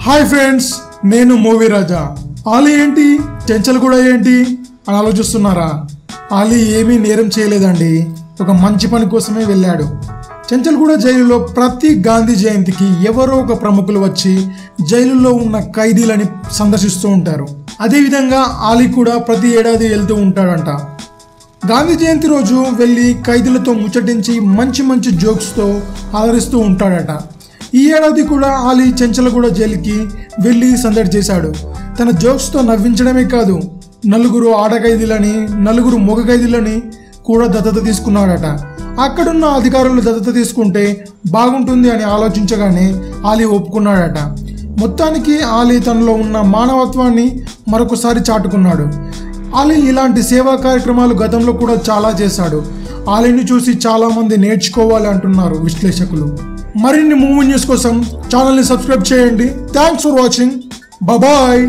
Hi friends, నేను movie రాజా. ఆలీ ఏంటి, చెంచల్ కూడా ఏంటి అని ఆలోచిస్తున్నారా? ఆలీ ఏమీ నేరం చేయలేదండి, ఒక మంచి పని కోసమే వెళ్ళాడు. చెంచల్ కూడా జైలులో ప్రతి గాంధీ జయంతికి ఎవరో ఒక ప్రముఖులు వచ్చి జైలులో ఉన్న ఖైదీలని సందర్శిస్తూ ఉంటారు. అదేవిధంగా ఆలీ కూడా ప్రతి ఏడాది వెళ్తూ ఉంటాడంట. గాంధీ జయంతి రోజు వెళ్ళి ఖైదీలతో ముచ్చటించి మంచి మంచి జోక్స్తో ఆదరిస్తూ ఉంటాడట. ఈ ఏడాది కూడా ఆలీ చెంచల్గూడ జైలుకి వెళ్ళి సందడి చేశాడు. తన జోక్స్తో నవ్వించడమే కాదు, నలుగురు ఆడ ఖైదీలని, నలుగురు మగ ఖైదీలని కూడా దత్తత తీసుకున్నాడట. అక్కడున్న అధికారులు దత్తత తీసుకుంటే బాగుంటుంది అని ఆలోచించగానే ఆలీ ఒప్పుకున్నాడట. మొత్తానికి ఆలీ తనలో ఉన్న మానవత్వాన్ని మరొకసారి చాటుకున్నాడు. ఆలీ ఇలాంటి సేవా కార్యక్రమాలు గతంలో కూడా చాలా చేశాడు. ఆలీని చూసి చాలామంది నేర్చుకోవాలి అంటున్నారు విశ్లేషకులు. మరిన్ని మూవీ న్యూస్ కోసం ఛానల్ని సబ్స్క్రైబ్ చేయండి. Thanks for watching. బాయ్.